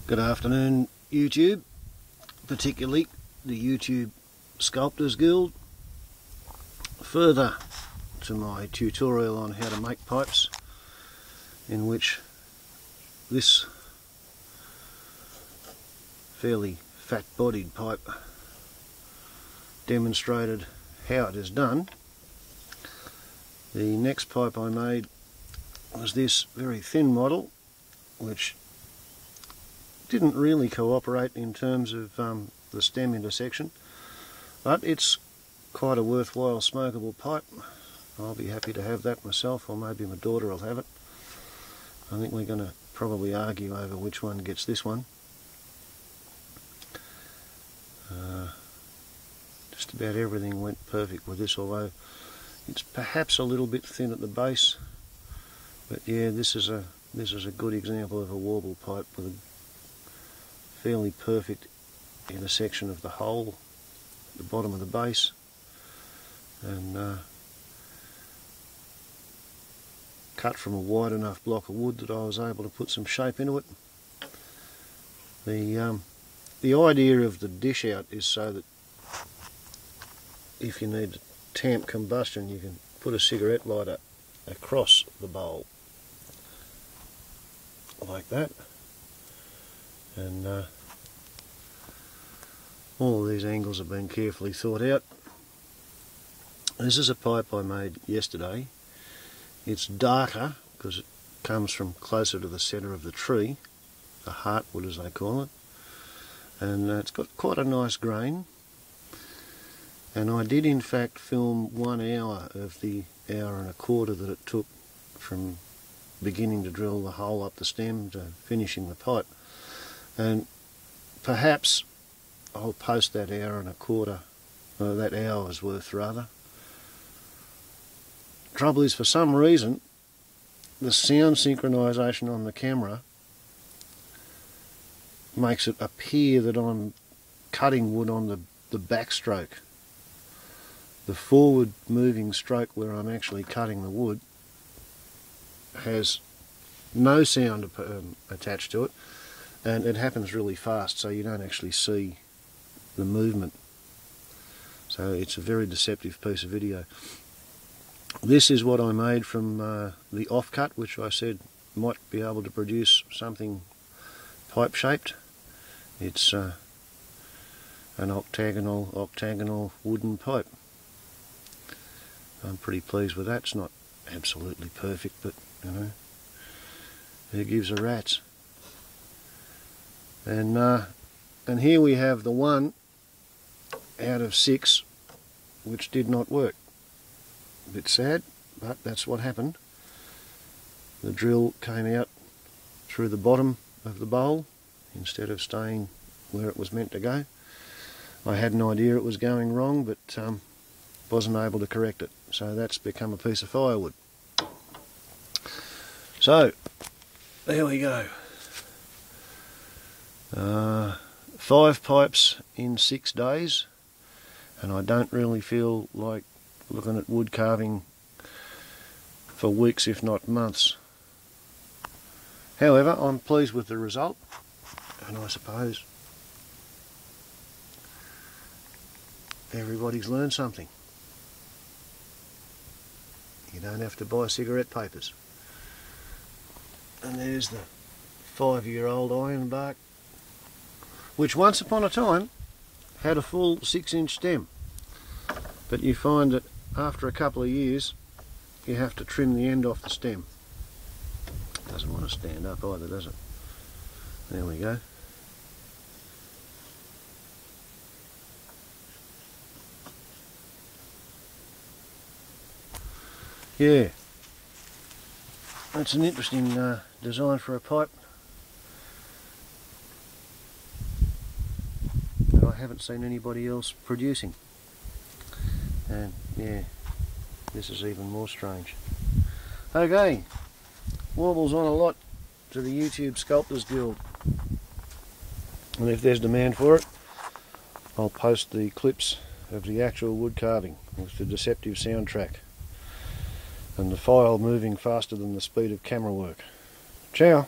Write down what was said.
Good afternoon, YouTube, particularly the YouTube Sculptors Guild. Further to my tutorial on how to make pipes, in which this fairly fat-bodied pipe demonstrated how it is done. The next pipe I made was this very thin model, which didn't really cooperate in terms of the stem intersection, but it's quite a worthwhile smokable pipe. I'll be happy to have that myself, or maybe my daughter will have it. I think we're going to probably argue over which one gets this one. Just about everything went perfect with this, although it's perhaps a little bit thin at the base. But yeah, this is a good example of a warble pipe with a fairly perfect intersection of the hole, the bottom of the base, and cut from a wide enough block of wood that I was able to put some shape into it. The idea of the dish out is so that if you need to tamp combustion, you can put a cigarette lighter across the bowl like that, and all of these angles have been carefully thought out. This is a pipe I made yesterday. It's darker because it comes from closer to the centre of the tree, the heartwood as they call it, and it's got quite a nice grain. And I did in fact film 1 hour of the hour and a quarter that it took from beginning to drill the hole up the stem to finishing the pipe, and perhaps I'll post that hour and a quarter, that hour's worth rather. Trouble is, for some reason the sound synchronization on the camera makes it appear that I'm cutting wood on the backstroke. The forward moving stroke where I'm actually cutting the wood has no sound attached to it, and it happens really fast, so you don't actually see the movement. So it's a very deceptive piece of video. This is what I made from the offcut, which I said might be able to produce something pipe shaped. It's an octagonal wooden pipe. I'm pretty pleased with that. It's not absolutely perfect, but you know, who gives a rat's? And here we have the 1 out of 6 which did not work. A bit sad, but that's what happened. The drill came out through the bottom of the bowl instead of staying where it was meant to go. I had an idea it was going wrong, but wasn't able to correct it, so that's become a piece of firewood. So there we go. 5 pipes in 6 days, and I don't really feel like looking at wood carving for weeks if not months. However, I'm pleased with the result, and I suppose everybody's learned something. You don't have to buy cigarette papers. And there's the 5-year-old ironbark, which once upon a time had a full 6-inch stem, but you find that after a couple of years you have to trim the end off the stem. Doesn't want to stand up either, does it? There we go. Yeah, that's an interesting design for a pipe. I haven't seen anybody else producing, and yeah, this is even more strange. Okay, warbles on a lot to the YouTube Sculptors Guild, and if there's demand for it, I'll post the clips of the actual wood carving with the deceptive soundtrack and the file moving faster than the speed of camera work. Ciao!